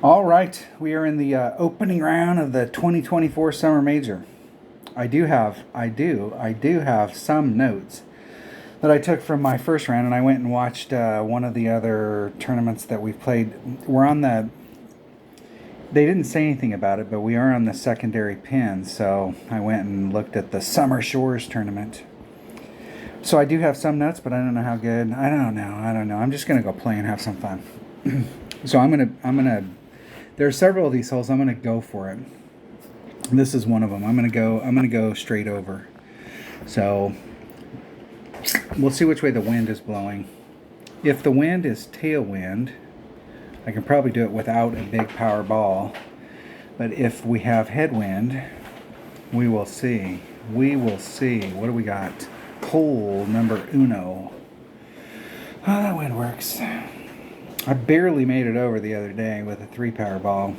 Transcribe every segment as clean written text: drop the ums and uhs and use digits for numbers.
All right, we are in the opening round of the 2024 Summer Major. I do have some notes that I took from my first round, and I went and watched one of the other tournaments that we've played. We're on the. They didn't say anything about it, but we are on the secondary pin, so I went and looked at the Summer Shores tournament. So I do have some notes, but I don't know how good. I don't know. I'm just gonna go play and have some fun. So I'm gonna. There are several of these holes. I'm gonna go for it. This is one of them. I'm gonna go straight over. So we'll see which way the wind is blowing. If the wind is tailwind, I can probably do it without a big power ball. But if we have headwind, we will see. We will see. What do we got? Hole number uno. Oh, that wind works. I barely made it over the other day with a 3-power ball.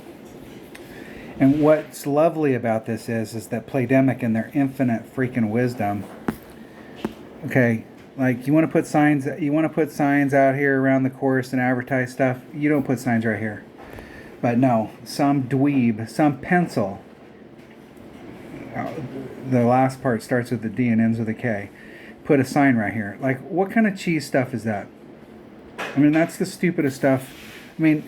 And what's lovely about this is that Playdemic in their infinite freaking wisdom. Okay, like you want to put signs out here around the course and advertise stuff. You don't put signs right here. But no, some dweeb, some pencil. The last part starts with a D and ends with a K. Put a sign right here. Like, what kind of cheese stuff is that? I mean, that's the stupidest stuff. I mean,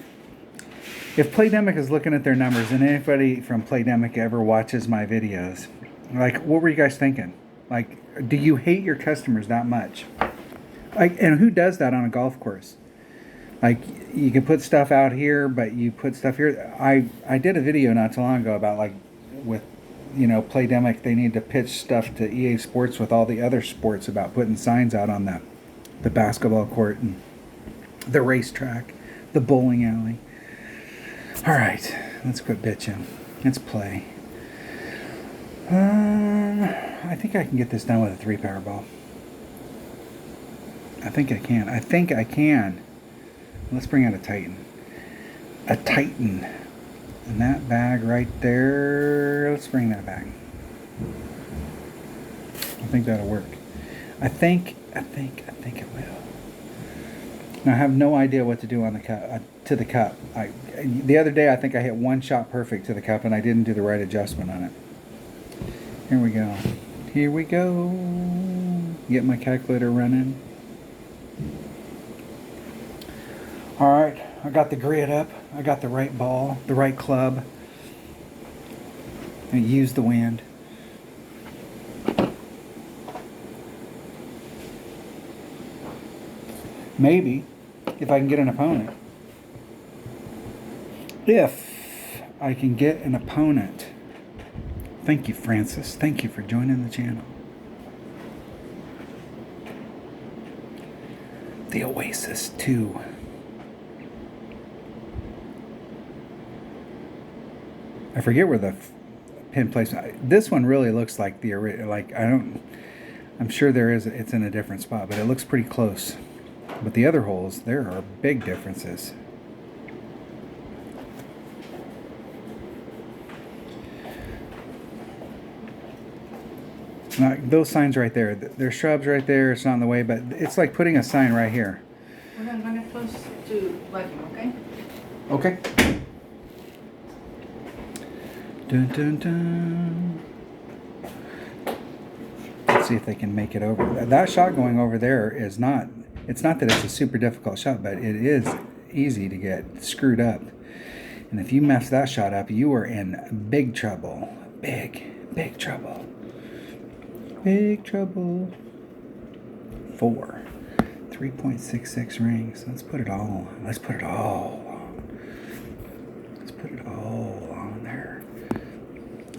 if Playdemic is looking at their numbers, and anybody from Playdemic ever watches my videos, like, what were you guys thinking? Like, do you hate your customers that much? Like, and who does that on a golf course? Like, you can put stuff out here, but you put stuff here. I did a video not too long ago about, like, with, Playdemic, they need to pitch stuff to EA Sports with all the other sports about putting signs out on the basketball court and the racetrack, the bowling alley. All right, let's quit bitching. Let's play. I think I can get this done with a 3-power ball. I think I can. Let's bring out a Titan. A Titan. And that bag right there, let's bring that back. I think that'll work. I think it will. Now, I have no idea what to do on the cup, to the cup. The other day, I think I hit one shot perfect to the cup, and I didn't do the right adjustment on it. Here we go. Here we go. Get my calculator running. All right, I got the grid up. I got the right ball, the right club. And use the wind. Maybe, if I can get an opponent. If I can get an opponent. Thank you, Francis. Thank you for joining the channel. The Oasis 2. I forget where the pin placement. This one really looks like the original. I'm sure there is. It's in a different spot, but it looks pretty close. But the other holes, there are big differences. Now, those signs right there, there's shrubs right there. It's not in the way, but it's like putting a sign right here. We're going to run it close to vacuum, okay? Okay. Dun, dun, dun. Let's see if they can make it over. That shot going over there is not, it's not that it's a super difficult shot, but it is easy to get screwed up. And if you mess that shot up, you are in big trouble. Big trouble. Big trouble. 4. 3.66 rings. Let's put it all on there.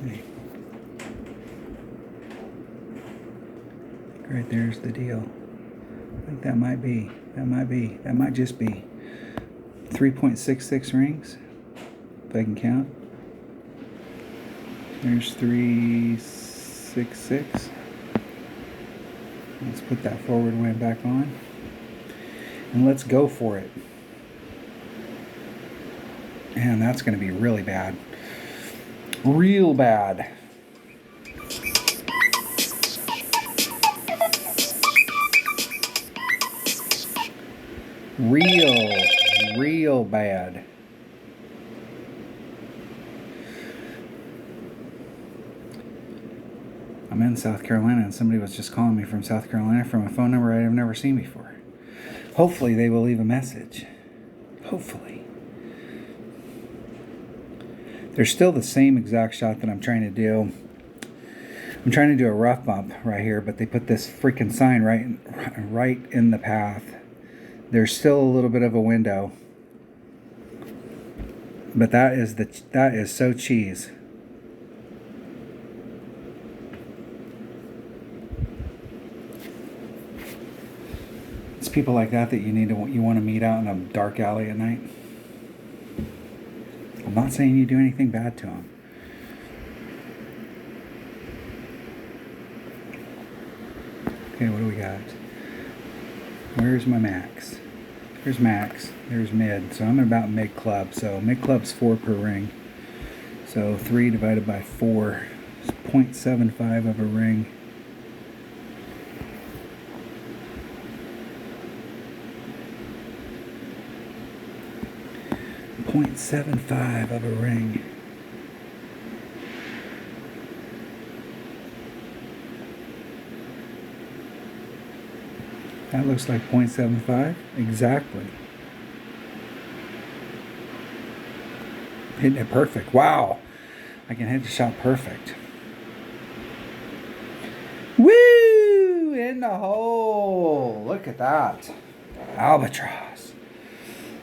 Hey. Right there's the deal. I think that might just be 3.66 rings, if I can count. There's 366. Let's put that forward wind back on. And let's go for it. Man, that's going to be really bad. Real bad. Real bad. I'm in South Carolina, and somebody was just calling me from South Carolina from a phone number I've never seen before. Hopefully they will leave a message. Hopefully. There's still the same exact shot that I'm trying to do. I'm trying to do a rough bump right here, but they put this freaking sign right in the path. There's still a little bit of a window, but that is so cheese. It's people like that you want to meet out in a dark alley at night. I'm not saying you do anything bad to them. Okay, what do we got? Where's my max? Here's max. There's mid. So I'm about mid club. So mid club's 4 per ring. So 3 divided by 4 is 0.75 of a ring. .75 of a ring. That looks like 0.75 exactly. Hitting it perfect. Wow, I can hit the shot perfect. Woo! In the hole. Look at that. Albatross.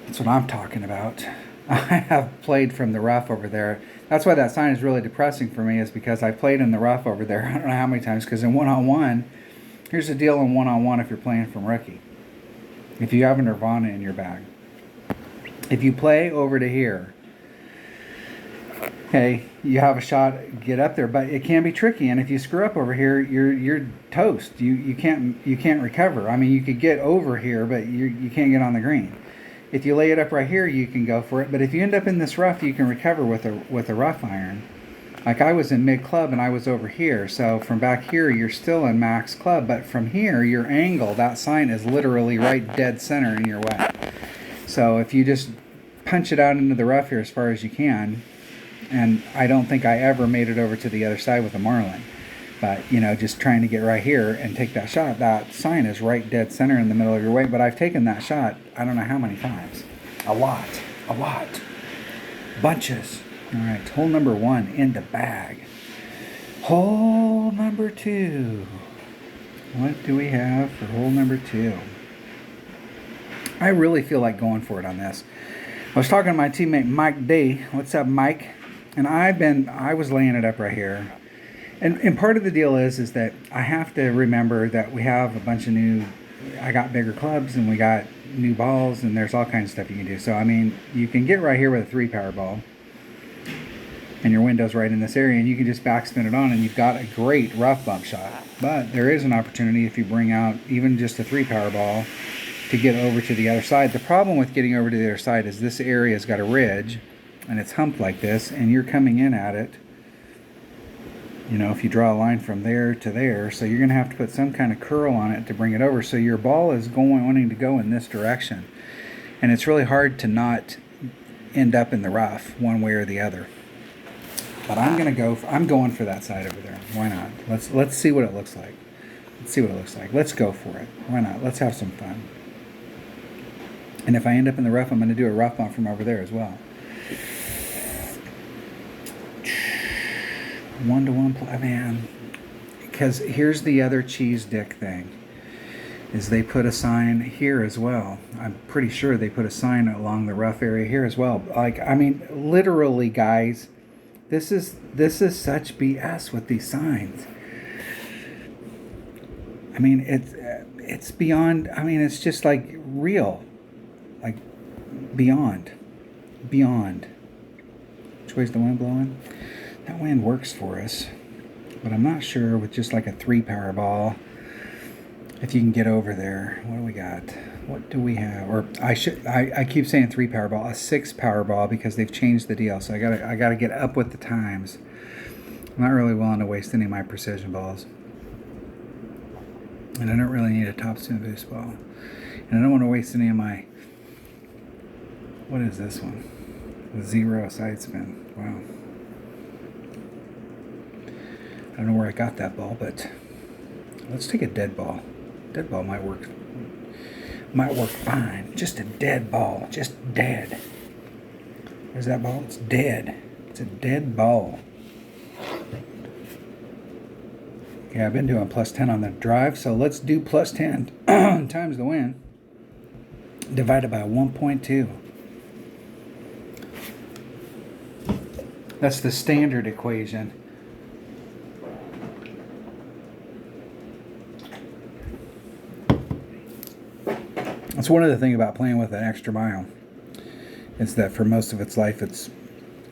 That's what I'm talking about. I have played from the rough over there. That's why that sign is really depressing for me, is because I played in the rough over there. I don't know how many times, because in one-on-one, here's the deal in one-on-one if you're playing from rookie. If you have a Nirvana in your bag. If you play over to here, okay, you have a shot, get up there, but it can be tricky, and if you screw up over here, you're toast. You can't recover. I mean, you could get over here, but you can't get on the green. If you lay it up right here, you can go for it. But if you end up in this rough, you can recover with a rough iron. Like I was in mid club and I was over here. So from back here, you're still in max club. But from here, your angle, that sign is literally right dead center in your way. So if you just punch it out into the rough here as far as you can, and I don't think I ever made it over to the other side with a marlin. But, you know, just trying to get right here and take that shot, that sign is right dead center in the middle of your weight. But I've taken that shot, I don't know how many times. A lot. Bunches. All right, hole number 1 in the bag. Hole number 2. What do we have for hole number 2? I really feel like going for it on this. I was talking to my teammate Mike D. What's up, Mike? And I was laying it up right here. And part of the deal is that I have to remember that we have a bunch of I got bigger clubs and we got new balls and there's all kinds of stuff you can do. So, I mean, you can get right here with a 3 power ball and your window's right in this area and you can just backspin it on and you've got a great rough bump shot. But there is an opportunity if you bring out even just a 3 power ball to get over to the other side. The problem with getting over to the other side is this area's got a ridge and it's humped like this and you're coming in at it. You know, if you draw a line from there to there, so you're going to have to put some kind of curl on it to bring it over. So your ball is wanting to go in this direction. And it's really hard to not end up in the rough one way or the other. But I'm going for that side over there. Why not? Let's see what it looks like. Let's go for it. Why not? Let's have some fun. And if I end up in the rough, I'm going to do a rough bump from over there as well. 1-to-1 play, man. Because here's the other cheese dick thing, is they put a sign here as well. I'm pretty sure they put a sign along the rough area here as well. Like, I mean, literally, guys, this is such BS with these signs. I mean, it's beyond. I mean, it's just like real, like beyond. Which way's the wind blowing? That wind works for us, but I'm not sure with just like a 3 power ball if you can get over there. What do we got? What do we have? Or I keep saying 3 power ball, a 6 power ball because they've changed the deal. So I gotta get up with the times. I'm not really willing to waste any of my precision balls, and I don't really need a top spin boost ball, and I don't want to waste any of my. What is this one? 0 side spin. Wow. I don't know where I got that ball, but let's take a dead ball. Dead ball might work. Might work fine. Just a dead ball. Just dead. Where's that ball? It's dead. It's a dead ball. Okay, I've been doing plus 10 on the drive, so let's do plus 10 times the wind divided by 1.2. That's the standard equation. That's one of the things about playing with an extra mile. Is that for most of its life it's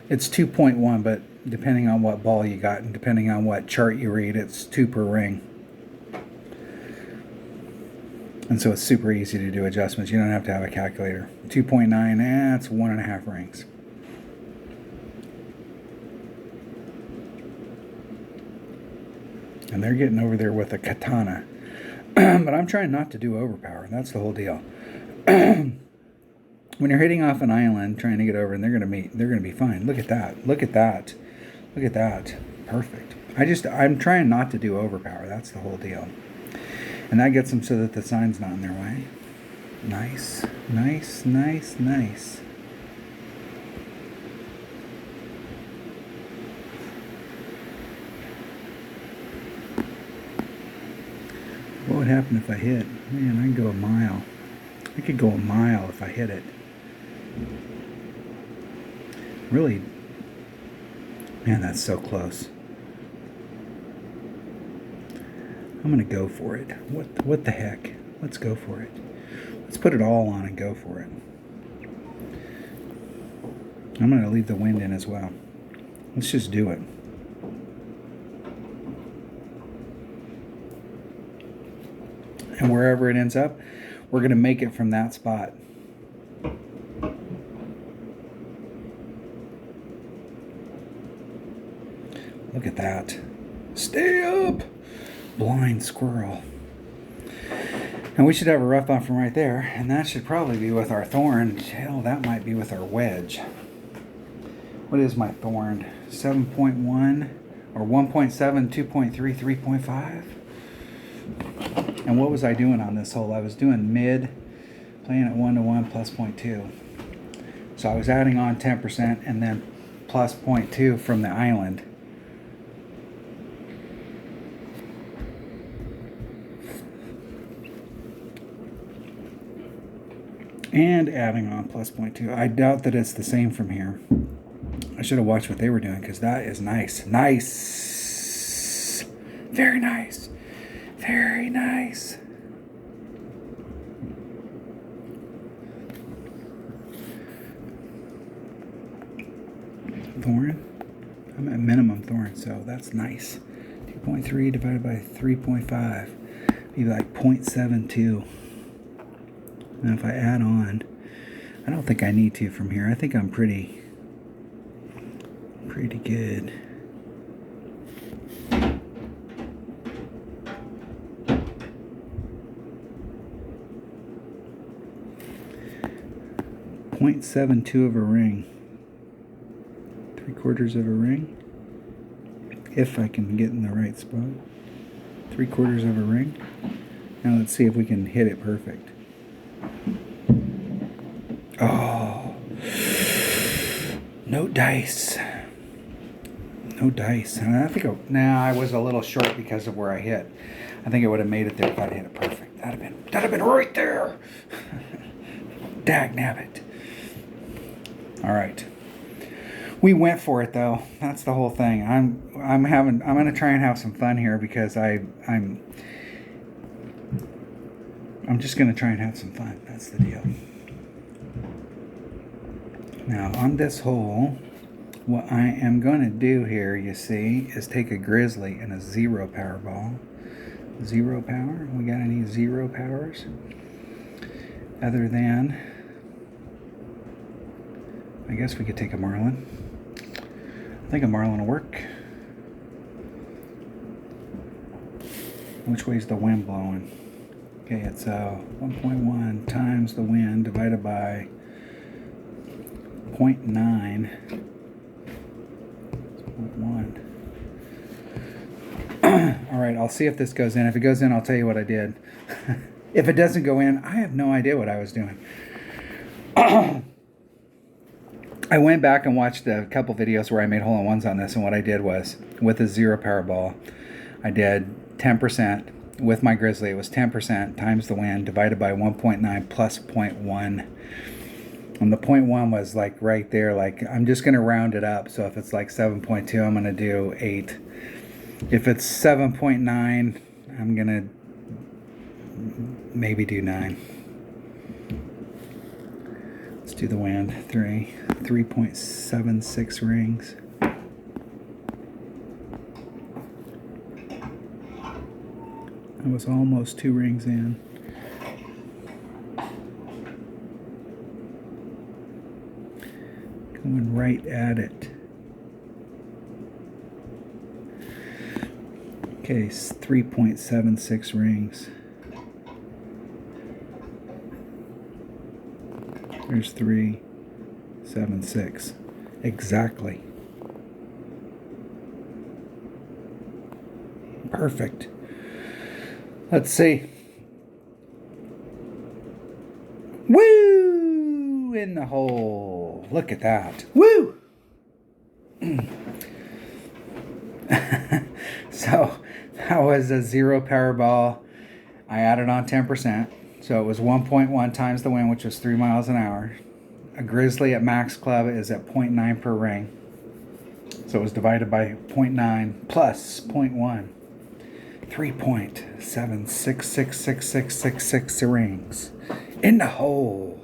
2.1, but depending on what ball you got and depending on what chart you read, it's 2 per ring. And so it's super easy to do adjustments. You don't have to have a calculator. 2.9, that's 1.5 rings. And they're getting over there with a katana. But I'm trying not to do overpower. That's the whole deal. When you're hitting off an island, trying to get over, and they're gonna be fine. Look at that. Look at that. Look at that. Perfect. I'm trying not to do overpower. That's the whole deal. And that gets them so that the sign's not in their way. Nice. Nice, nice, nice. What would happen if I hit? Man, I can go a mile. I could go a mile if I hit it. Really, man, that's so close. I'm gonna go for it. What the heck? Let's go for it. Let's put it all on and go for it. I'm gonna leave the wind in as well. Let's just do it. And wherever it ends up, we're going to make it from that spot. Look at that. Stay up! Blind squirrel. And we should have a rough on from right there. And that should probably be with our thorn. Hell, that might be with our wedge. What is my thorn? 7.1 or 1.7, 2.3, 3.5? And what was I doing on this hole? I was doing mid, playing at 1-to-1 plus 0.2. So I was adding on 10% and then plus 0.2 from the island. And adding on plus 0.2. I doubt that it's the same from here. I should have watched what they were doing because that is nice. Nice. Very nice. Very nice. Thorn. I'm at minimum thorn, so that's nice. 2.3 divided by 3.5. Be like 0.72. Now if I add on, I don't think I need to from here. I think I'm pretty good. .72 of a ring. 3/4 of a ring. If I can get in the right spot. 3/4 of a ring. Now let's see if we can hit it perfect. Oh. No dice. No dice. I think I was a little short because of where I hit. I think I would have made it there if I'd hit it perfect. That'd have been right there. Dag nabbit. All right. We went for it though. That's the whole thing. I'm gonna try and have some fun here because I'm just gonna try and have some fun. That's the deal. Now on this hole, what I am gonna do here, you see, is take a grizzly and a 0 power ball. 0 power. We got any 0 powers? Other than, I guess we could take a marlin. I think a marlin will work. Which way is the wind blowing? Okay, it's 1.1 times the wind divided by 0.9. 0.1. All right, I'll see if this goes in. If it goes in, I'll tell you what I did. If it doesn't go in, I have no idea what I was doing. I went back and watched a couple videos where I made hole-in-ones on this, and what I did was, with a zero power ball, I did 10%. With my Grizzly, it was 10% times the wind divided by 1.9 plus 0.1. And the 0.1 was like right there. Like, I'm just going to round it up. So if it's like 7.2, I'm going to do 8. If it's 7.9, I'm going to maybe do 9. Let's do the wind. 3.76 rings. I was almost 2 rings in. Going right at it. Okay, 3.76 rings. There's 3.76. Exactly. Perfect. Let's see. Woo! In the hole. Look at that. Woo! So that was a zero power ball. I added on 10%. So it was 1.1 times the wind, which was 3 miles an hour. A Grizzly at Max Club is at 0.9 per ring. So it was divided by 0.9 plus 0.1. 3.7666666 rings in the hole.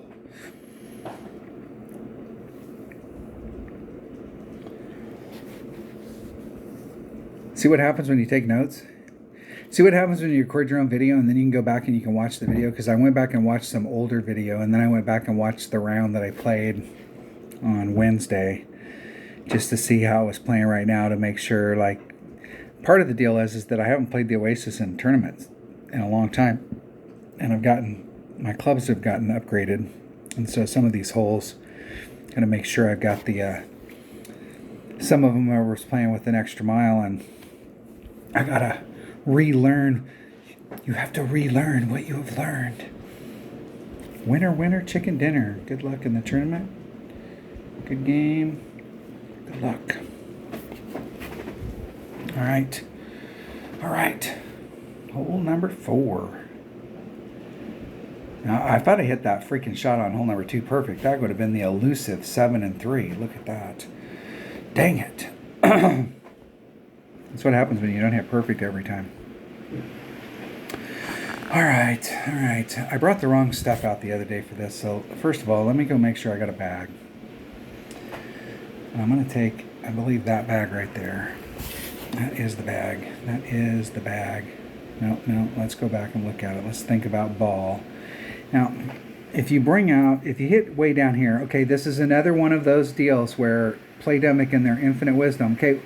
See what happens when you take notes? See what happens when you record your own video and then you can go back and you can watch the video? Because I went back and watched some older video, and then I went back and watched the round that I played on Wednesday just to see how it was playing right now, to make sure, like, part of the deal is that I haven't played the Oasis in tournaments in a long time, and my clubs have gotten upgraded, and so some of these holes, gotta make sure I've got the some of them I was playing with an extra mile, and I gotta relearn. You have to relearn what you have learned. Winner, winner, chicken dinner. Good luck in the tournament. Good game. Good luck. All right. Hole number 4. Now, I thought I hit that freaking shot on hole number 2 perfect. That would have been the elusive 7 and 3. Look at that. Dang it. That's what happens when you don't hit perfect every time. All right. I brought the wrong stuff out the other day for this. So first of all, let me go make sure I got a bag. And I'm going to take, I believe, that bag right there. That is the bag. No, let's go back and look at it. Let's think about ball. Now, if you hit way down here, okay, this is another one of those deals where Playdemic in their infinite wisdom, okay,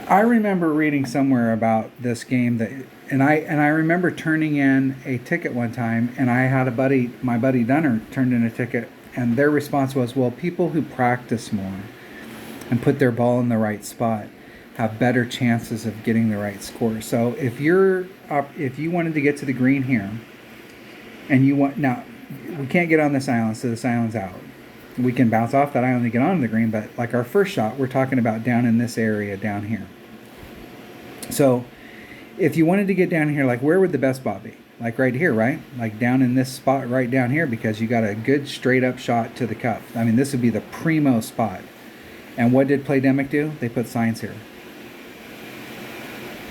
I remember reading somewhere about this game and I remember turning in a ticket one time, and I had my buddy Dunner turned in a ticket, and their response was, well, people who practice more and put their ball in the right spot have better chances of getting the right score. So if you wanted to get to the green here, and now we can't get on this island, so this island's out. We can bounce off that island to get onto the green, but like our first shot, we're talking about down in this area down here. So if you wanted to get down here, like, where would the best spot be? Like right here, right? Like down in this spot right down here, because you got a good straight up shot to the cup. I mean, this would be the primo spot. And what did Playdemic do? They put signs here.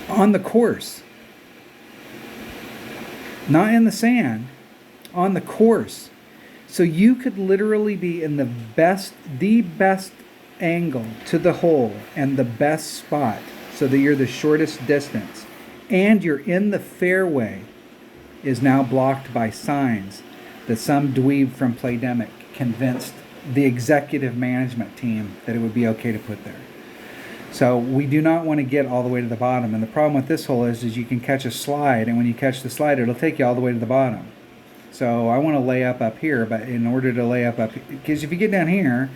On the course. Not in the sand. On the course. So you could literally be in the best angle to the hole and the best spot, so that you're the shortest distance, and you're in the fairway, is now blocked by signs that some dweeb from Playdemic convinced the executive management team that it would be okay to put there. So we do not want to get all the way to the bottom. And the problem with this hole is you can catch a slide, and when you catch the slide, it'll take you all the way to the bottom. So I want to lay up here, but in order to lay up, because if you get down here,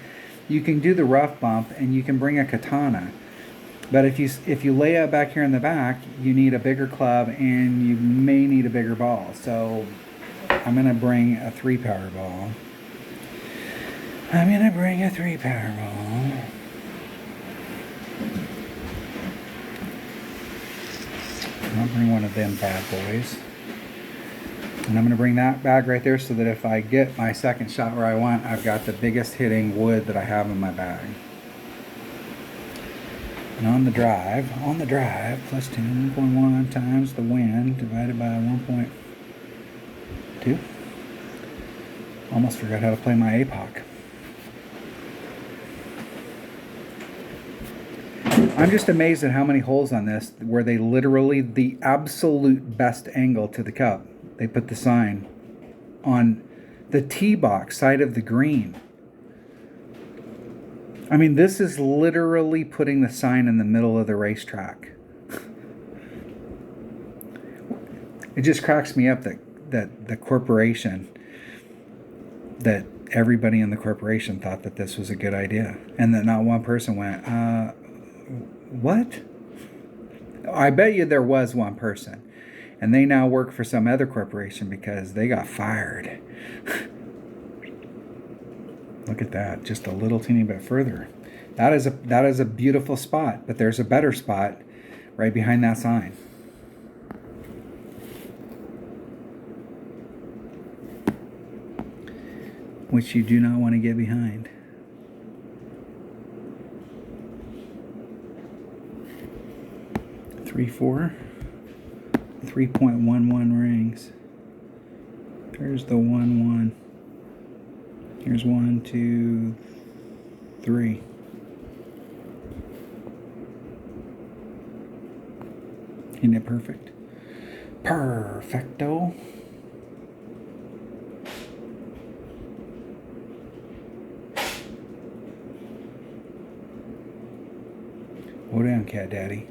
you can do the rough bump and you can bring a katana. But if you lay out back here in the back, you need a bigger club and you may need a bigger ball. So I'm gonna bring a 3-power ball. I'm gonna bring a 3-power ball. I'll bring one of them bad boys. And I'm going to bring that bag right there so that if I get my second shot where I want, I've got the biggest hitting wood that I have in my bag. And on the drive, plus 10.1 times the wind divided by 1.2. Almost forgot how to play my APOC. I'm just amazed at how many holes on this where they literally, the absolute best angle to the cup. They put the sign on the tee box side of the green. I mean, this is literally putting the sign in the middle of the racetrack. It just cracks me up that the corporation, that everybody in the corporation thought that this was a good idea. And that not one person went, what? I bet you there was one person. And they now work for some other corporation because they got fired. Look at that, just a little teeny bit further. That is a beautiful spot, but there's a better spot right behind that sign. Which you do not want to get behind. Three, 4. 3.11 rings. There's the 1, 1. Here's 1, 2, 3. Isn't it perfect? Perfecto. Hold down, Cat Daddy.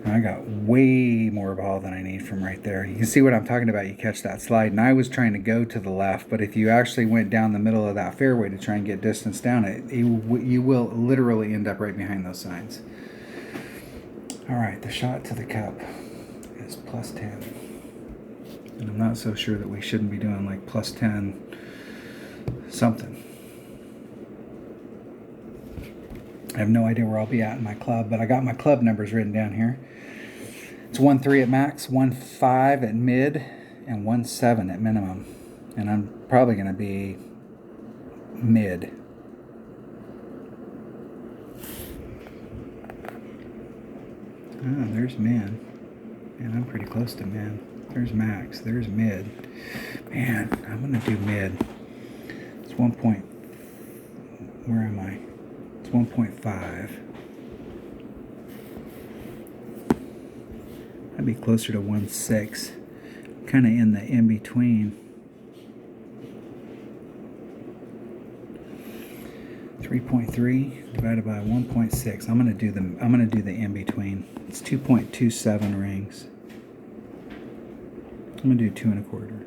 I got way more ball than I need from right there. You can see what I'm talking about. You catch that slide. And I was trying to go to the left, but if you actually went down the middle of that fairway to try and get distance down it, you will literally end up right behind those signs. All right, the shot to the cup is plus 10. And I'm not so sure that we shouldn't be doing like plus 10 something. I have no idea where I'll be at in my club, but I got my club numbers written down here. It's 1-3 at max, 1-5 at mid, and 1-7 at minimum. And I'm probably going to be mid. Oh, there's min. And I'm pretty close to min. There's max. There's mid. Man, I'm going to do mid. It's 1 point. Where am I? It's 1.5. I'd be closer to 1.6. Kind of in the in-between. 3.3 divided by 1.6. I'm gonna do the in-between. It's 2.27 rings. I'm gonna do 2 1/4.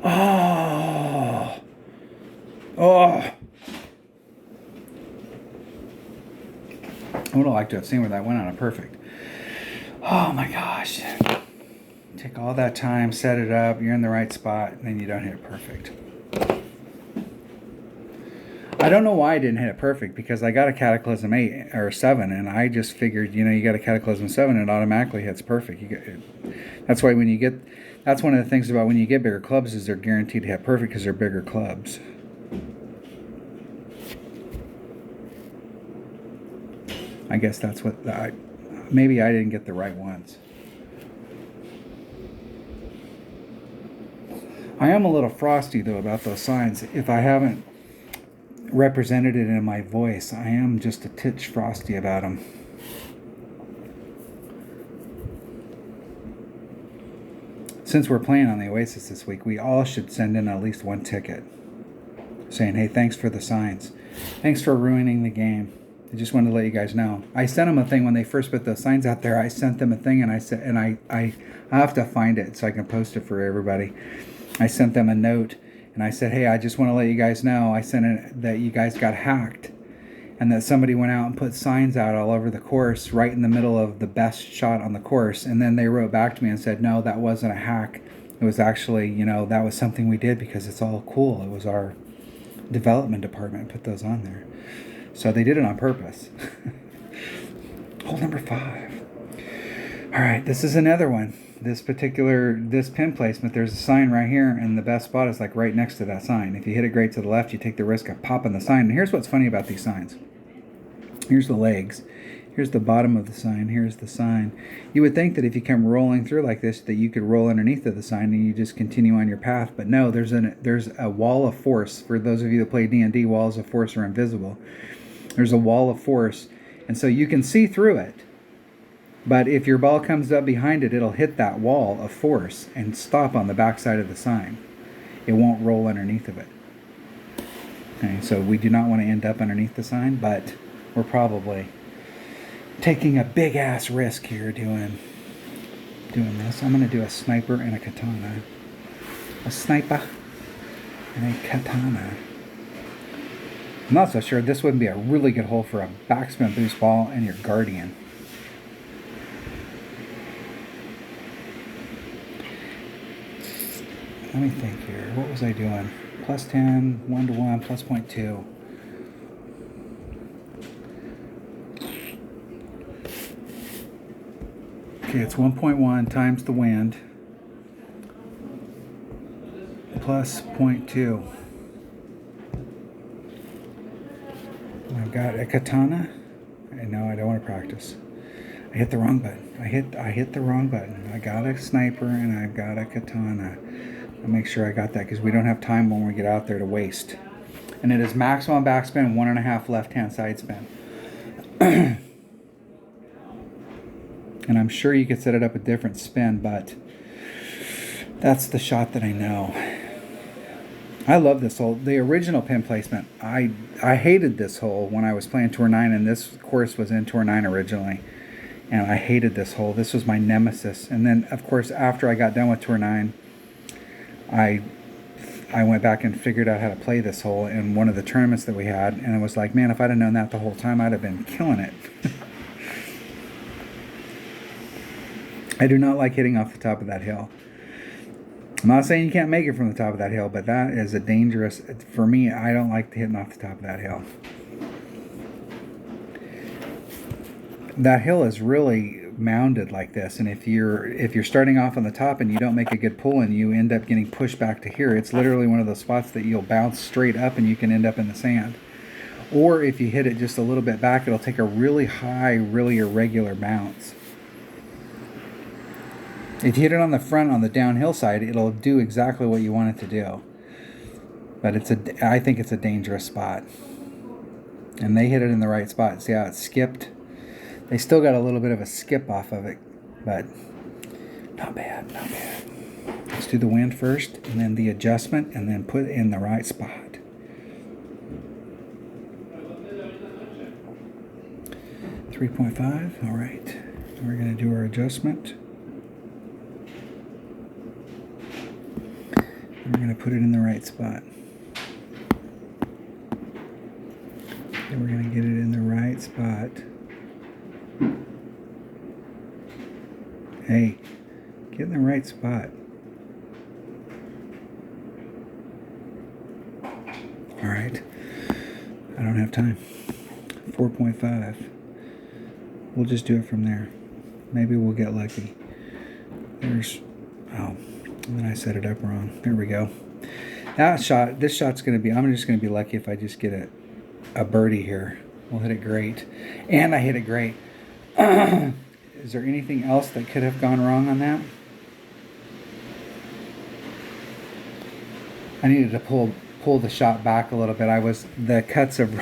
Oh! I would have liked to have seen where that went on a perfect. Oh my gosh. Take all that time, set it up, you're in the right spot, and then you don't hit it perfect. I don't know why I didn't hit it perfect, because I got a Cataclysm 8 or 7, and I just figured, you got a Cataclysm 7, it automatically hits perfect. That's why that's one of the things about when you get bigger clubs is they're guaranteed to hit perfect because they're bigger clubs. I guess that's what maybe I didn't get the right ones. I am a little frosty though about those signs. If I haven't represented it in my voice, I am just a titch frosty about them. Since we're playing on the Oasis this week, we all should send in at least one ticket saying, hey, thanks for the signs. Thanks for ruining the game. I just wanted to let you guys know. I sent them a thing when they first put those signs out there. I sent them a thing, and I said, and I have to find it so I can post it for everybody. I sent them a note and I said, hey, I just want to let you guys know I sent it that you guys got hacked and that somebody went out and put signs out all over the course right in the middle of the best shot on the course. And then they wrote back to me and said, no, that wasn't a hack. It was actually, that was something we did because it's all cool. It was our development department put those on there. So they did it on purpose. Hole number 5. All right, this is another one. This pin placement, there's a sign right here, and the best spot is like right next to that sign. If you hit it great to the left, you take the risk of popping the sign. And here's what's funny about these signs. Here's the legs. Here's the bottom of the sign. Here's the sign. You would think that if you come rolling through like this, that you could roll underneath of the sign and you just continue on your path. But no, there's a wall of force. For those of you that play D&D, walls of force are invisible. There's a wall of force, and so you can see through it. But if your ball comes up behind it, it'll hit that wall of force and stop on the backside of the sign. It won't roll underneath of it. Okay, so we do not want to end up underneath the sign, but we're probably taking a big ass risk here doing this. I'm going to do a sniper and a katana. A sniper and a katana. I'm not so sure this wouldn't be a really good hole for a backspin boost ball and your guardian. Let me think here. What was I doing? Plus 10, 1 to 1, plus 0.2. Okay, it's 1.1 times the wind plus 0.2. I've got a katana. No, I don't want to practice. I hit the wrong button. I hit the wrong button. I got a sniper and I've got a katana. I'll make sure I got that because we don't have time when we get out there to waste. And it is maximum backspin, 1.5 left-hand side spin. And I'm sure you could set it up a different spin, but that's the shot that I know. I love this hole. The original pin placement, I hated this hole when I was playing Tour 9, and this course was in Tour 9 originally. And I hated this hole. This was my nemesis. And then, of course, after I got done with Tour 9, I went back and figured out how to play this hole in one of the tournaments that we had. And I was like, man, if I'd have known that the whole time, I'd have been killing it. I do not like hitting off the top of that hill. I'm not saying you can't make it from the top of that hill, but that is a dangerous, for me, I don't like hitting off the top of that hill. That hill is really mounded like this, and if you're starting off on the top and you don't make a good pull and you end up getting pushed back to here, it's literally one of those spots that you'll bounce straight up and you can end up in the sand. Or if you hit it just a little bit back, it'll take a really high, really irregular bounce. If you hit it on the front on the downhill side, it'll do exactly what you want it to do. But I think it's a dangerous spot. And they hit it in the right spot. See how it skipped? They still got a little bit of a skip off of it, but not bad, not bad. Let's do the wind first, and then the adjustment, and then put it in the right spot. .5, all right. We're going to do our adjustment. We're going to put it in the right spot. Then we're going to get it in the right spot. Hey, get in the right spot. All right. I don't have time. 4.5. We'll just do it from there. Maybe we'll get lucky. And then I set it up wrong. There we go. This shot's going to be, I'm just going to be lucky if I just get a birdie here. We'll hit it great. And I hit it great. Is there anything else that could have gone wrong on that? I needed to pull the shot back a little bit. The cuts of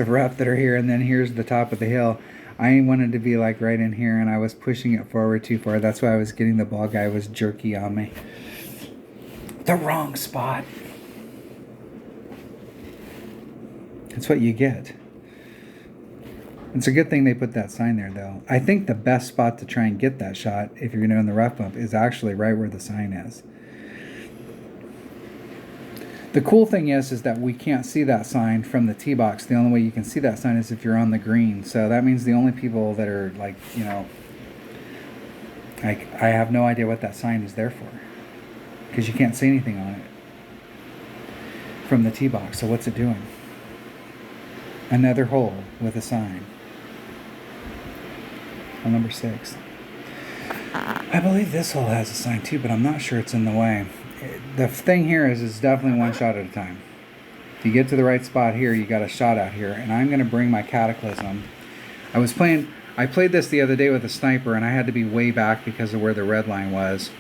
rough that are here, and then here's the top of the hill. I wanted to be like right in here, and I was pushing it forward too far. That's why I was getting the ball guy was jerky on me. The wrong spot. That's what you get. It's a good thing they put that sign there, though. I think the best spot to try and get that shot, if you're going to in the rough bump, is actually right where the sign is. The cool thing is that we can't see that sign from the tee box. The only way you can see that sign is if you're on the green. So that means the only people that are like, you know, like, I have no idea what that sign is there for, because you can't see anything on it from the tee box. So what's it doing? Another hole with a sign. On number 6. I believe this hole has a sign too, but I'm not sure it's in the way. The thing here is it's definitely one shot at a time. If you get to the right spot here, you got a shot out here. And I'm going to bring my Cataclysm. I played this the other day with a sniper, and I had to be way back because of where the red line was.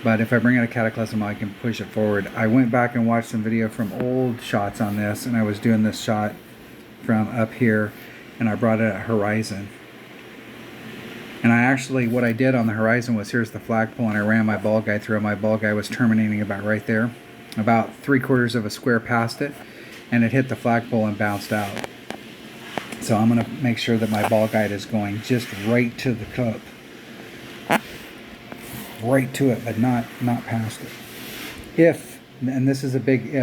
But if I bring out a Cataclysm, I can push it forward. I went back and watched some video from old shots on this, and I was doing this shot from up here, and I brought it at horizon. And I actually, what I did on the horizon was, here's the flagpole, and I ran my ball guide through it. My ball guide was terminating about right there, about 3/4 of a square past it, and it hit the flagpole and bounced out. So I'm going to make sure that my ball guide is going just right to the cup. Right to it, but not past it. If, and this is a big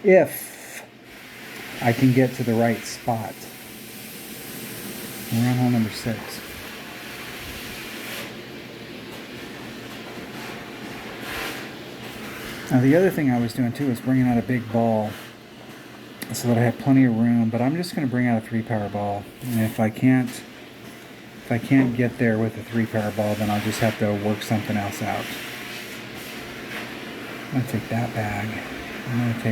if I can get to the right spot. We're on hole number 6. Now the other thing I was doing too was bringing out a big ball so that I had plenty of room, but I'm just going to bring out a 3-power ball. And if I can't get there with a 3-power ball, then I'll just have to work something else out. I'm going to take that bag. I'm going to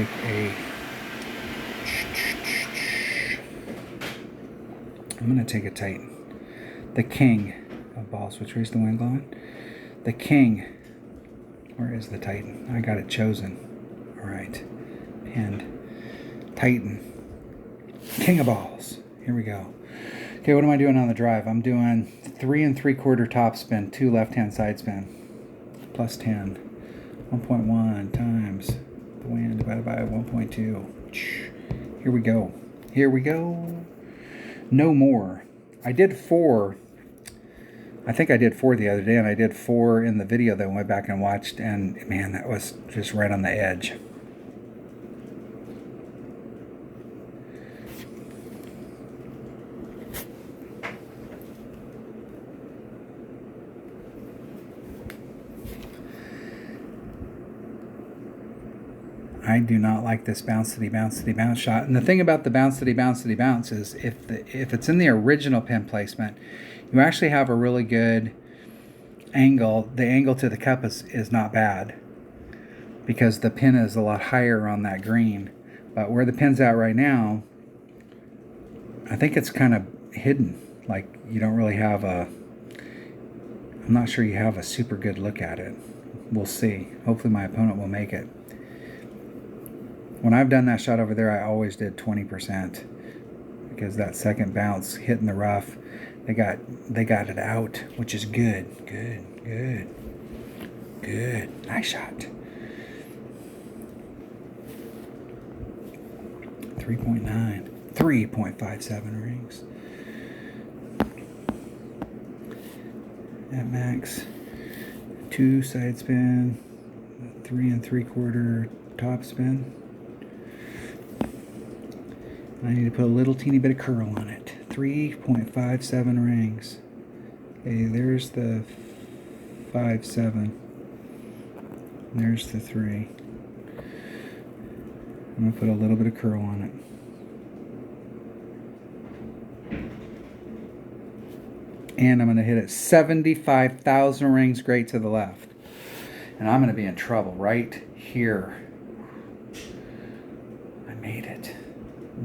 take a Titan. The king of balls. Which way is the wind blowing? The king. Where is the Titan? I got it chosen. Alright. Pinned. Titan. King of balls. Here we go. Okay, what am I doing on the drive? I'm doing 3 3/4 top spin, 2 left-hand side spin. Plus 10. 1.1 times the wind divided by 1.2. Here we go. Here we go. No more. I did 4. I think I did 4 the other day, and I did 4 in the video that I went back and watched, and man, that was just right on the edge. I do not like this bounce city bounce shot. And the thing about the bounce city bounce is if it's in the original pin placement, you actually have a really good angle. The angle to the cup is not bad because the pin is a lot higher on that green. But where the pin's at right now, I think it's kind of hidden. Like you don't really have I'm not sure you have a super good look at it. We'll see. Hopefully my opponent will make it. When I've done that shot over there, I always did 20% because that second bounce hitting the rough, they got it out, which is good. Good. Nice shot. 3.9, 3.57 rings. At max, 2 side spin, 3 3/4 top spin. I need to put a little teeny bit of curl on it. 3.57 rings. Okay, there's the 5.7. There's the 3. I'm going to put a little bit of curl on it. And I'm going to hit it 75,000 rings great to the left. And I'm going to be in trouble right here. I made it.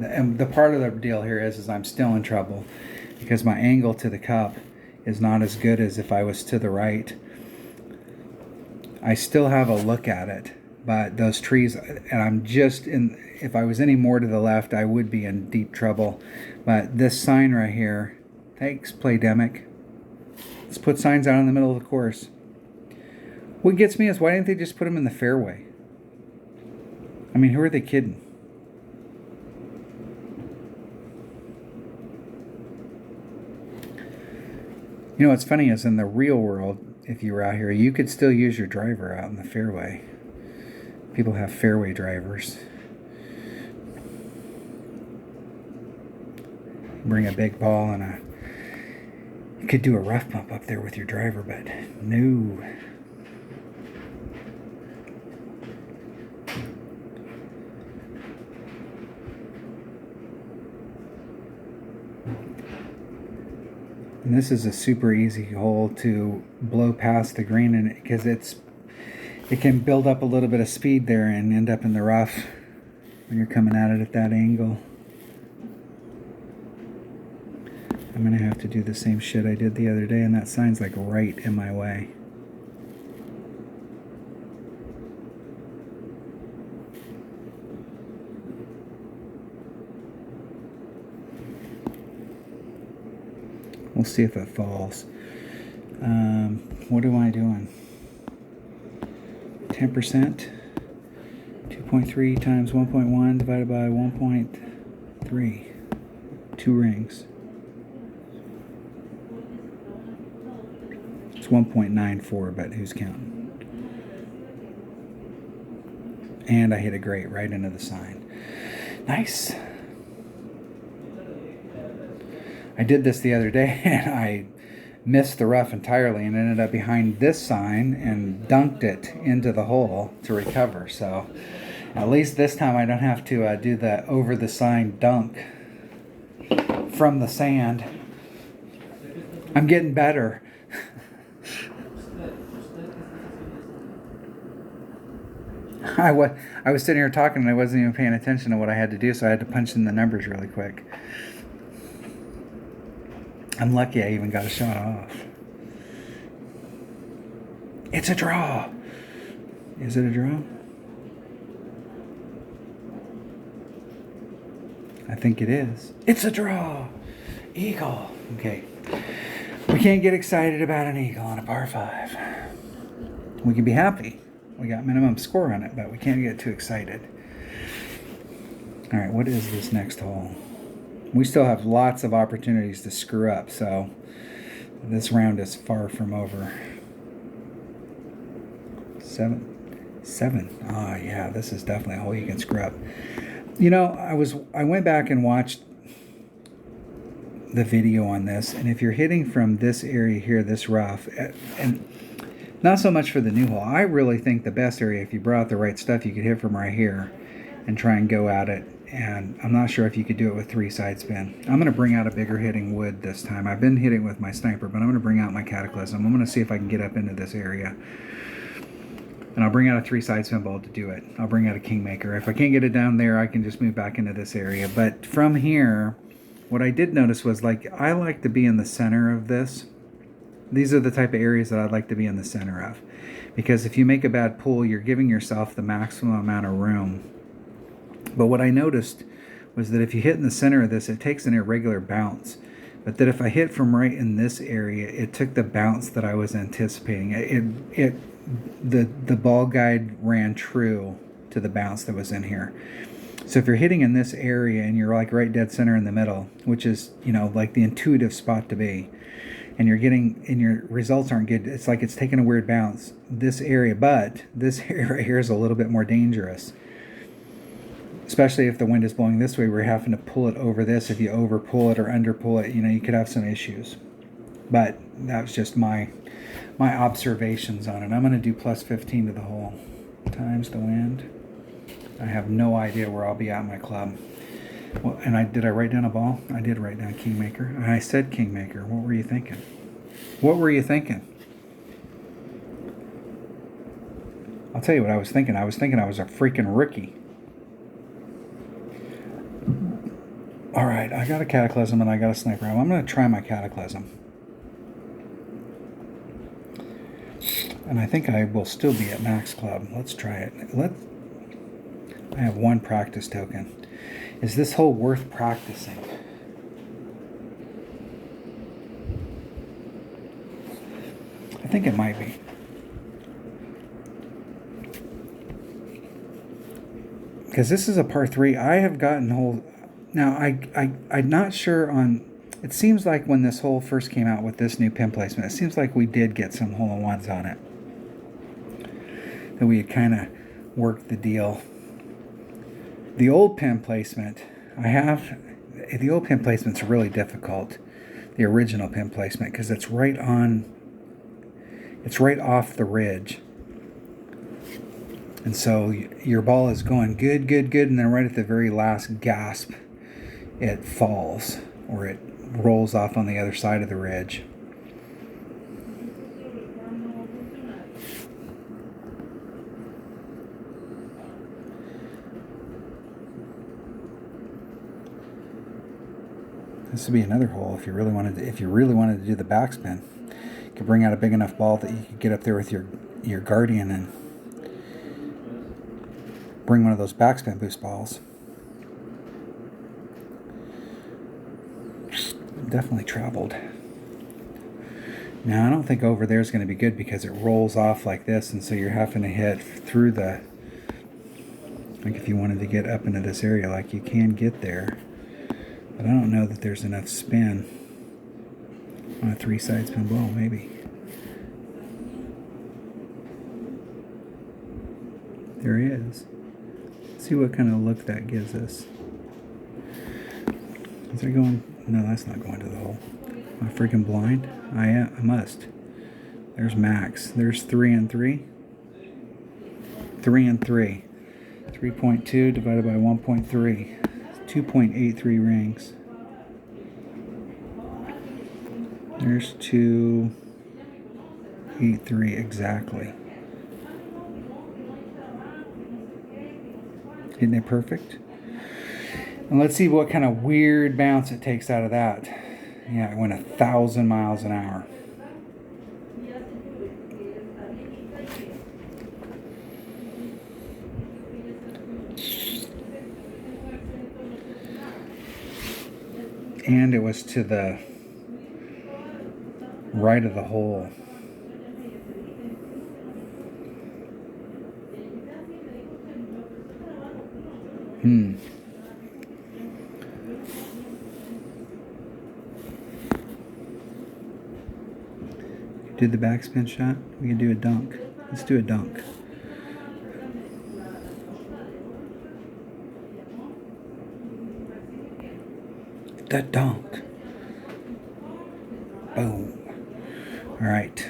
And the part of the deal here is I'm still in trouble because my angle to the cup is not as good as if I was to the right. I still have a look at it, but those trees, and I'm just in, if I was any more to the left, I would be in deep trouble. But this sign right here, thanks, Playdemic. Let's put signs out in the middle of the course. What gets me is why didn't they just put them in the fairway? I mean, who are they kidding? You know what's funny is in the real world, if you were out here, you could still use your driver out in the fairway. People have fairway drivers. Bring a big ball and you could do a rough bump up there with your driver, but no. And this is a super easy hole to blow past the green in it because it can build up a little bit of speed there and end up in the rough when you're coming at it at that angle. I'm gonna have to do the same shit I did the other day, and that sign's like right in my way. We'll see if it falls. What am I doing? 10%? 2.3 times 1.1 divided by 1.3. 2 rings. It's 1.94, but who's counting? And I hit a great right into the sign. Nice. I did this the other day and I missed the rough entirely and ended up behind this sign and dunked it into the hole to recover. So at least this time I don't have to do the over the sign dunk from the sand. I'm getting better. I was sitting here talking and I wasn't even paying attention to what I had to do, so I had to punch in the numbers really quick. I'm lucky I even got a shot off. It's a draw. Is it a draw? I think it is. It's a draw. Eagle. Okay. We can't get excited about an eagle on a par 5. We can be happy. We got minimum score on it, but we can't get too excited. All right, what is this next hole? We still have lots of opportunities to screw up, so this round is far from over. 7. Oh yeah, this is definitely a hole you can screw up. You know, I went back and watched the video on this, and if you're hitting from this area here, this rough, and not so much for the new hole, I really think the best area, if you brought the right stuff, you could hit from right here and try and go at it. And I'm not sure if you could do it with 3 side spin. I'm going to bring out a bigger hitting wood this time. I've been hitting with my sniper, but I'm going to bring out my cataclysm. I'm going to see if I can get up into this area. And I'll bring out a 3 side spin ball to do it. I'll bring out a kingmaker. If I can't get it down there, I can just move back into this area. But from here, what I did notice was, like, I like to be in the center of this. These are the type of areas that I'd like to be in the center of. Because if you make a bad pull, you're giving yourself the maximum amount of room. But what I noticed was that if you hit in the center of this, it takes an irregular bounce. But that if I hit from right in this area, it took the bounce that I was anticipating. The ball guide ran true to the bounce that was in here. So if you're hitting in this area and you're like right dead center in the middle, which is, you know, like the intuitive spot to be, and you're getting, and your results aren't good, it's like it's taking a weird bounce. This area, but this area right here is a little bit more dangerous. Especially if the wind is blowing this way, we're having to pull it over this. If you over pull it or under pull it, you know, you could have some issues. But that's just my observations on it. I'm going to do plus 15 to the hole times the wind. I have no idea where I'll be at in my club. Well, and did I write down a ball? I did write down Kingmaker. I said Kingmaker. What were you thinking? What were you thinking? I'll tell you what I was thinking. I was thinking I was a freaking rookie. All right, I got a cataclysm and I got a sniper. I'm going to try my cataclysm. And I think I will still be at max club. Let's try it. I have 1 practice token. Is this hole worth practicing? I think it might be. Because this is a par 3. I have gotten hole. Now, I'm not sure on... It seems like when this hole first came out with this new pin placement, it seems like we did get some hole-in-ones on it. That we had kind of work the deal. The old pin placement, the old pin placement's really difficult. The original pin placement, because it's right off the ridge. And so your ball is going good, and then right at the very last gasp, it falls, or it rolls off on the other side of the ridge. This would be another hole if you really wanted to. If you really wanted to do the backspin, you could bring out a big enough ball that you could get up there with your Guardian and bring one of those backspin boost balls. Definitely traveled. Now I don't think over there is going to be good because it rolls off like this, and so you're having to hit through the. Like if you wanted to get up into this area, like you can get there. But I don't know that there's enough spin on a 3-side spin ball, maybe. There he is. Let's see what kind of look that gives us. Is that going? No, that's not going to the hole. Am I freaking blind? I must. There's Max. There's 3 and 3. 3 and 3. 3.2 divided by 1.3. 2.83 rings. There's 2.83 exactly. Isn't it perfect? And let's see what kind of weird bounce it takes out of that. Yeah, it went 1,000 miles an hour. And it was to the right of the hole. Do the backspin shot. We can do a dunk. Let's do a dunk. The dunk. Boom. All right.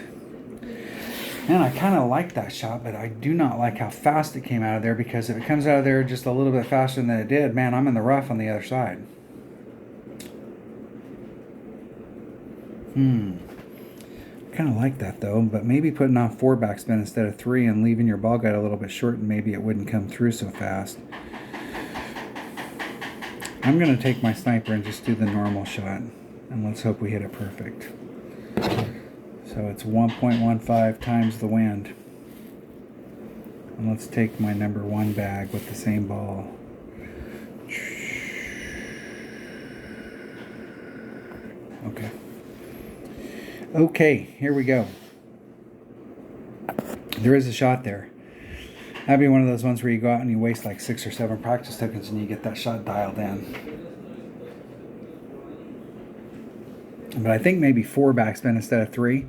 And I kind of like that shot, but I do not like how fast it came out of there, because if it comes out of there just a little bit faster than it did, man, I'm in the rough on the other side. Kind of like that though, but maybe putting on 4 backspin instead of 3 and leaving your ball guide a little bit short, and maybe it wouldn't come through so fast. I'm going to take my sniper and just do the normal shot, and let's hope we hit it perfect. So it's 1.15 times the wind. And let's take my number 1 bag with the same ball. Okay. Okay, here we go. There is a shot there. That'd be one of those ones where you go out and you waste like 6 or 7 practice tokens and you get that shot dialed in. But I think maybe 4 backspin instead of 3,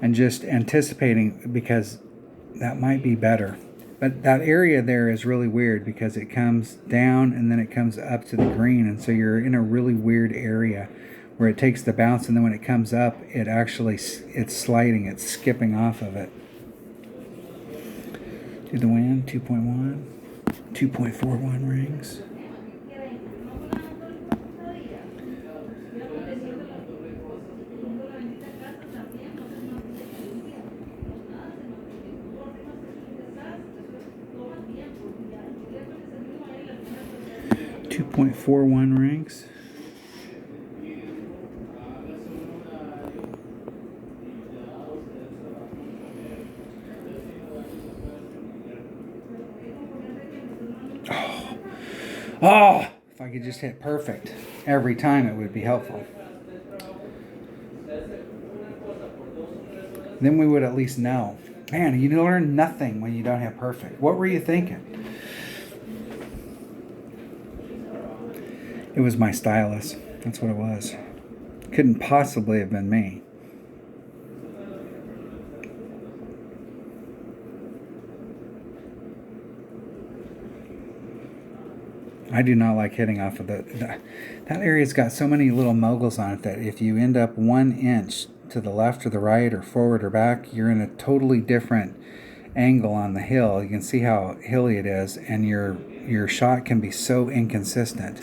and just anticipating, because that might be better. But that area there is really weird because it comes down and then it comes up to the green, and so you're in a really weird area where it takes the bounce, and then when it comes up, it's sliding, it's skipping off of it. Do the wind, 2.1, 2.41 rings. .41 rings. Oh, if I could just hit perfect every time, it would be helpful. Then we would at least know. Man, you learn nothing when you don't have perfect. What were you thinking? It was my stylus. That's what it was. Couldn't possibly have been me. I do not like hitting off of that area's got so many little moguls on it that if you end up 1 inch to the left or the right or forward or back, you're in a totally different angle on the hill. You can see how hilly it is, and your shot can be so inconsistent.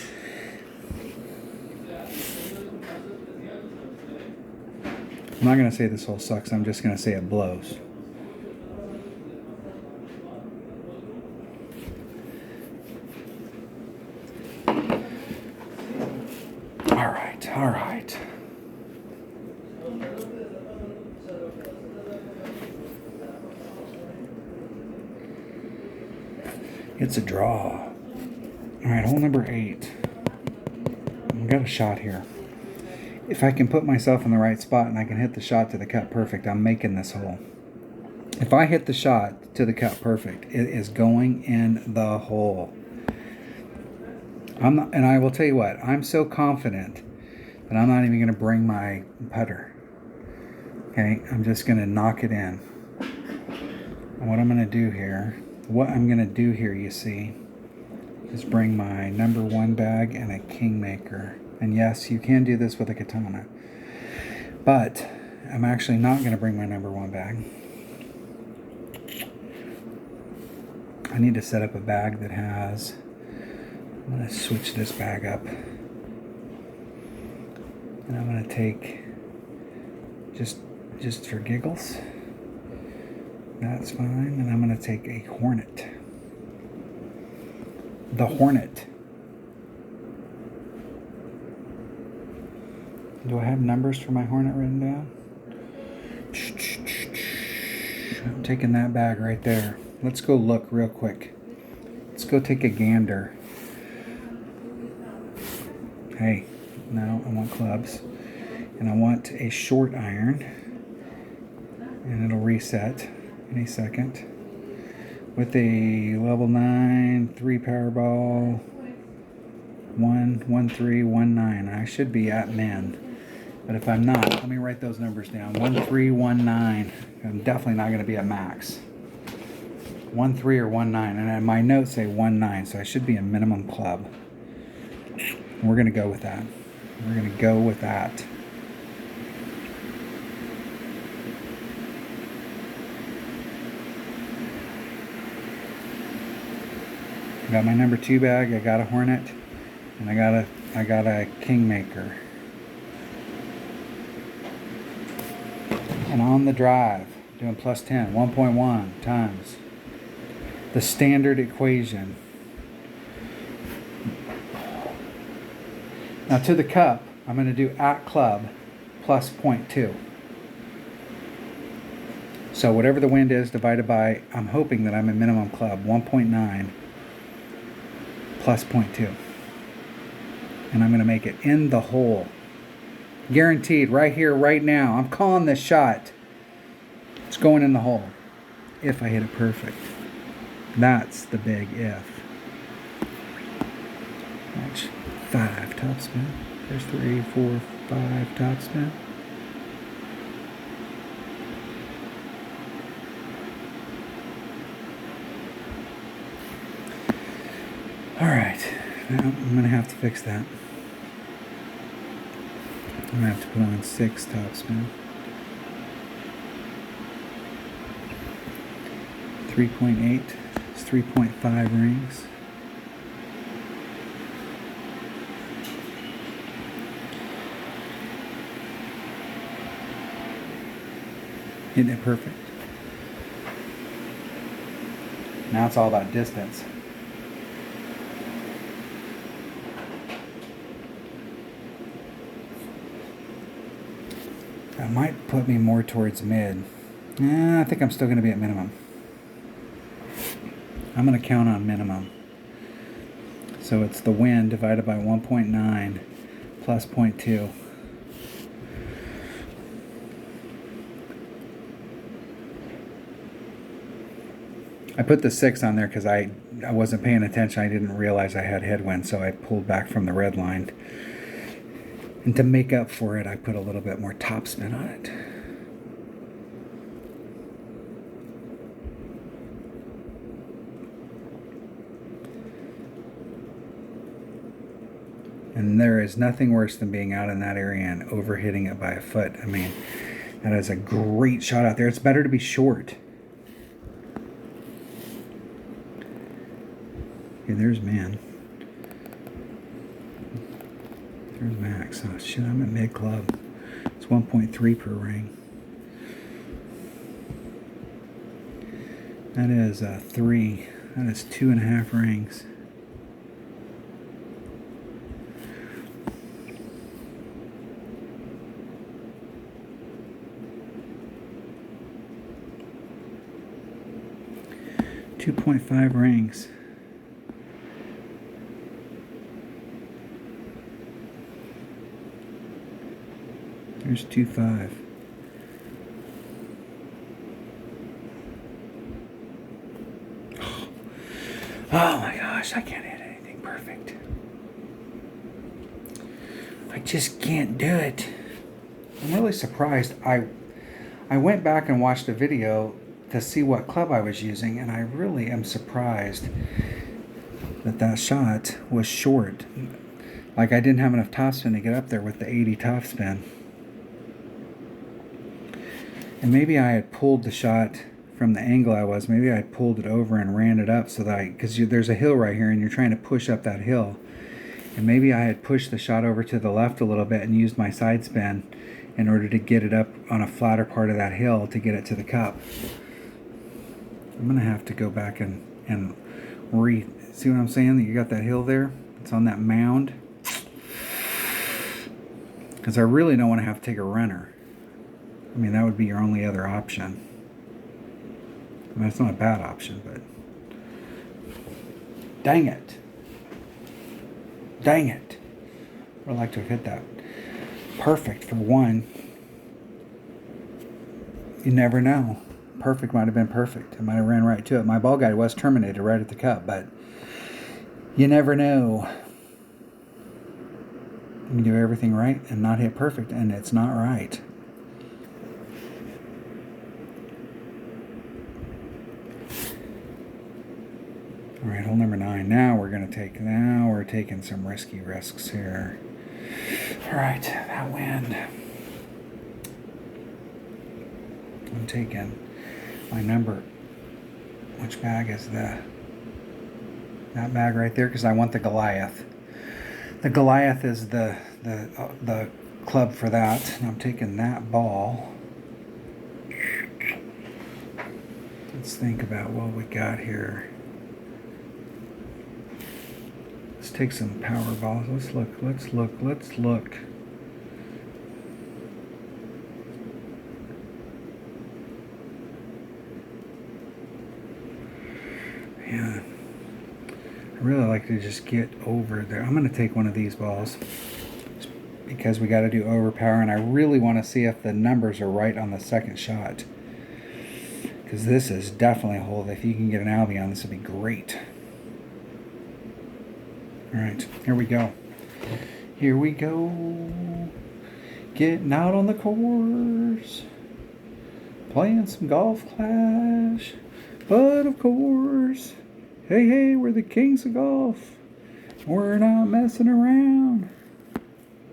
I'm not going to say this hole sucks. I'm just going to say it blows. All right. It's a draw. All right, hole number 8. I've got a shot here. If I can put myself in the right spot and I can hit the shot to the cut perfect, I'm making this hole. If I hit the shot to the cut perfect, it is going in the hole. And I will tell you what, I'm so confident that I'm not even going to bring my putter. Okay, I'm just going to knock it in. And what I'm going to do here, you see, is bring my number 1 bag and a Kingmaker. And yes, you can do this with a katana. But I'm actually not going to bring my number 1 bag. I need to set up a bag that has... I'm going to switch this bag up. And I'm going to take, just for giggles, that's fine. And I'm going to take a Hornet. The Hornet. Do I have numbers for my Hornet written down? I'm taking that bag right there. Let's go look real quick. Let's go take a gander. Hey, no, I want clubs. And I want a short iron. And it'll reset any second. With a level 9, 3 Powerball, 1, 1, 3, 1, 9. I should be at min. But if I'm not, let me write those numbers down. 1, 3, 1, 9. I'm definitely not going to be at max. 1, 3 or 1, 9. And my notes say 1, 9. So I should be a minimum club. We're going to go with that. We're going to go with that. I got my number 2 bag. I got a Hornet, and I got a Kingmaker. And on the drive, doing plus 10, 1.1 times the standard equation. Now to the cup, I'm going to do at club plus 0.2. So whatever the wind is divided by, I'm hoping that I'm a minimum club, 1.9 plus 0.2. And I'm going to make it in the hole. Guaranteed, right here, right now. I'm calling this shot. It's going in the hole. If I hit it perfect. That's the big if. Watch. 5 topspin. There's 3, 4, 5 topspin. Alright. Now I'm going to have to fix that. I'm going to have to put on 6 topspin. 3.8 is 3.5 rings. Hitting it perfect. Now it's all about distance. That might put me more towards mid. I think I'm still going to be at minimum. I'm going to count on minimum. So it's the wind divided by 1.9 plus 0.2. I put the 6 on there because I wasn't paying attention. I didn't realize I had headwind, so I pulled back from the red line. And to make up for it, I put a little bit more topspin on it. And there is nothing worse than being out in that area and overhitting it by a foot. I mean, that is a great shot out there. It's better to be short. Okay, there's man. There's max. Oh shit, I'm at mid club. It's 1.3 per ring. That is 3. That is 2.5 rings. .5 rings. There's 2.5. Oh my gosh, I can't hit anything perfect. I just can't do it. I'm really surprised. I went back and watched a video to see what club I was using, and I really am surprised that shot was short. Like I didn't have enough topspin to get up there with the 80 topspin. And maybe I had pulled the shot from the angle I was. Maybe I had pulled it over and ran it up so that because there's a hill right here and you're trying to push up that hill. And maybe I had pushed the shot over to the left a little bit and used my side spin in order to get it up on a flatter part of that hill to get it to the cup. I'm going to have to go back and see what I'm saying? That you got that hill there? It's on that mound. Because I really don't want to have to take a runner. I mean, that would be your only other option. I mean, it's not a bad option, but... Dang it. Dang it. I'd like to have hit that. Perfect for one. You never know. Perfect might have been perfect. I might have ran right to it. My ball guide was terminated right at the cup, but you never know. You can do everything right and not hit perfect, and it's not right. All right, hole number 9. Now we're taking some risky risks here. All right, that wind. I'm taking my number. Which bag is that bag right there? Because I want the Goliath. The Goliath is the club for that. And I'm taking that ball. Let's think about what we got here. Let's take some power balls. Let's look. Yeah. I really like to just get over there. I'm going to take one of these balls because we got to do overpower, and I really want to see if the numbers are right on the second shot. Because this is definitely a hole. If you can get an Albion, this would be great. Alright, here we go. Here we go. Getting out on the course. Playing some golf clash. But of course, hey, we're the kings of golf. We're not messing around.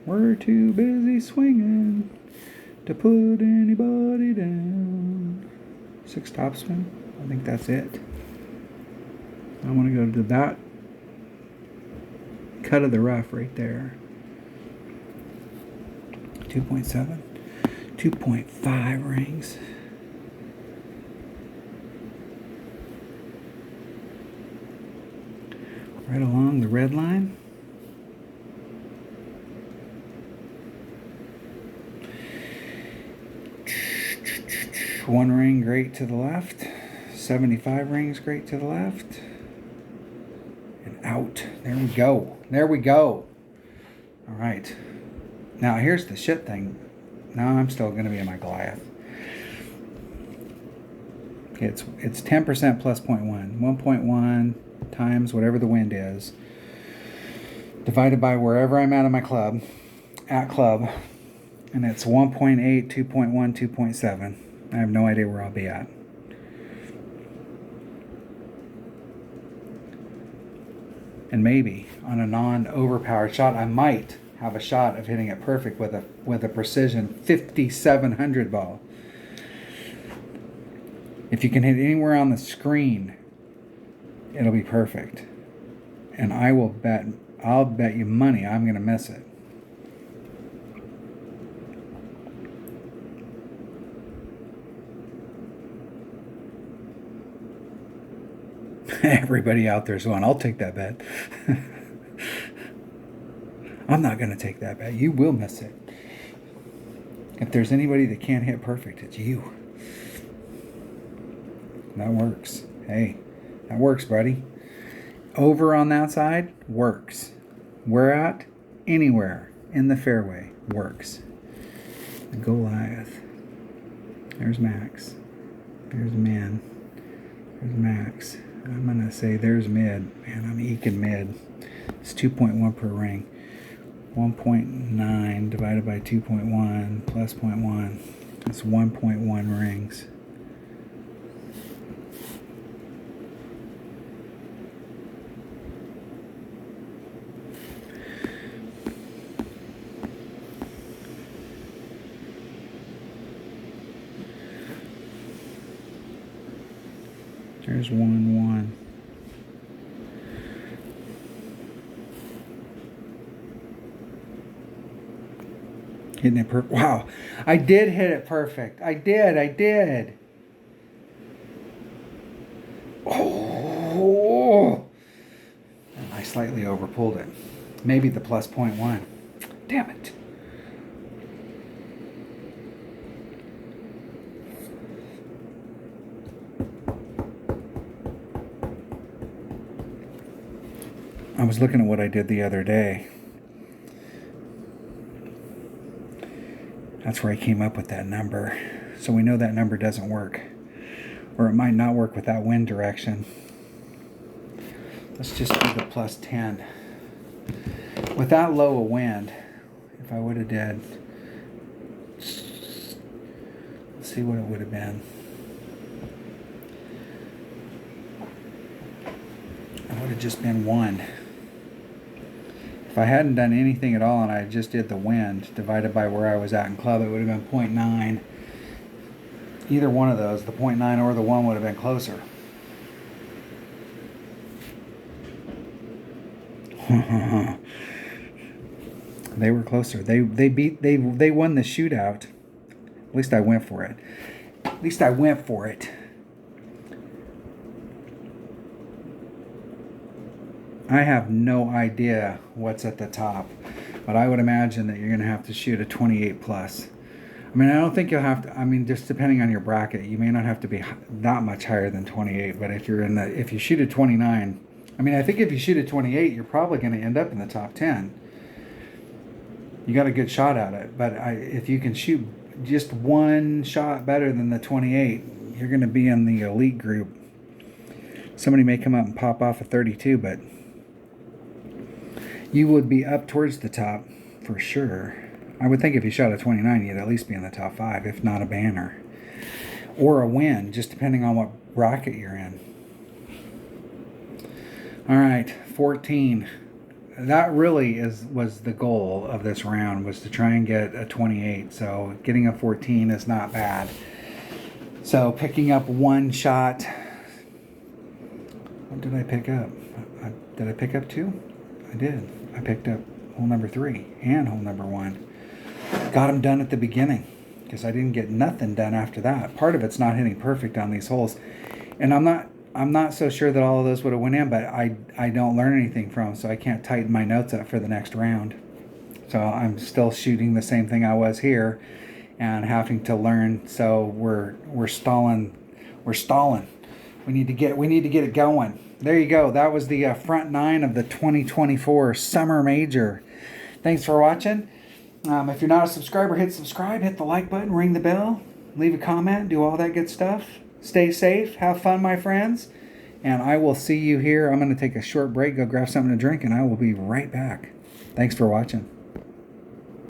We're too busy swinging to put anybody down. 6 topspin. I think that's it. I want to go to that cut of the rough right there. 2.7. 2.5 rings. Right along the red line. One ring great to the left. 75 rings great to the left. And out. There we go. There we go. All right. Now here's the shit thing. Now I'm still going to be in my Goliath. Okay, it's 10% plus 0.1. 1.1 times whatever the wind is, divided by wherever I'm at in my club, and it's 1.8, 2.1, 2.7. I have no idea where I'll be at. And maybe on a non-overpowered shot, I might have a shot of hitting it perfect with a precision 5700 ball. If you can hit anywhere on the screen, it'll be perfect. And I'll bet you money I'm going to miss it. Everybody out there's going, I'll take that bet. I'm not going to take that bet. You will miss it. If there's anybody that can't hit perfect, it's you. That works. Hey, that works, buddy. Over on that side works. Where at? Anywhere in the fairway works. Goliath. There's Max. There's Min. There's Max. I'm going to say there's mid. Man, I'm eking mid. It's 2.1 per ring. 1.9 divided by 2.1 plus 0.1. That's 1.1 rings. There's 1-1. Hitting it perfect. Wow. I did hit it perfect. I did. Oh. I slightly overpulled it. Maybe the plus 0.1. Damn it. I was looking at what I did the other day. That's where I came up with that number. So we know that number doesn't work. Or it might not work with that wind direction. Let's just do the plus 10. With that low a wind, if I would have did, let's see what it would have been. It would have just been 1. If I hadn't done anything at all and I just did the wind divided by where I was at in club, it would have been 0.9. Either one of those, the 0.9 or the 1, would have been closer. They were closer. They won the shootout. At least I went for it. I have no idea what's at the top, but I would imagine that you're going to have to shoot a 28 plus. I mean, I don't think you'll have to. I mean, just depending on your bracket, you may not have to be that much higher than 28. But if you shoot a 29, I mean, I think if you shoot a 28, you're probably going to end up in the top 10. You got a good shot at it, but if you can shoot just one shot better than the 28, you're going to be in the elite group. Somebody may come up and pop off a 32, but you would be up towards the top for sure. I would think if you shot a 29, you'd at least be in the top 5, if not a banner. Or a win, just depending on what bracket you're in. All right, 14. That really was the goal of this round, was to try and get a 28. So getting a 14 is not bad. So picking up one shot. What did I pick up? Did I pick up 2? I did. I picked up hole number 3 and hole number 1. Got them done at the beginning because I didn't get nothing done after that. Part of it's not hitting perfect on these holes, and I'm not so sure that all of those would have went in, but I don't learn anything from them, so I can't tighten my notes up for the next round. So I'm still shooting the same thing I was here, and having to learn. So we're stalling. We need to get it going. There you go. That was the front 9 of the 2024 Summer Major. Thanks for watching. If you're not a subscriber, hit subscribe, hit the like button, ring the bell, leave a comment, do all that good stuff. Stay safe, have fun, my friends, and I will see you here. I'm going to take a short break, go grab something to drink, and I will be right back. Thanks for watching.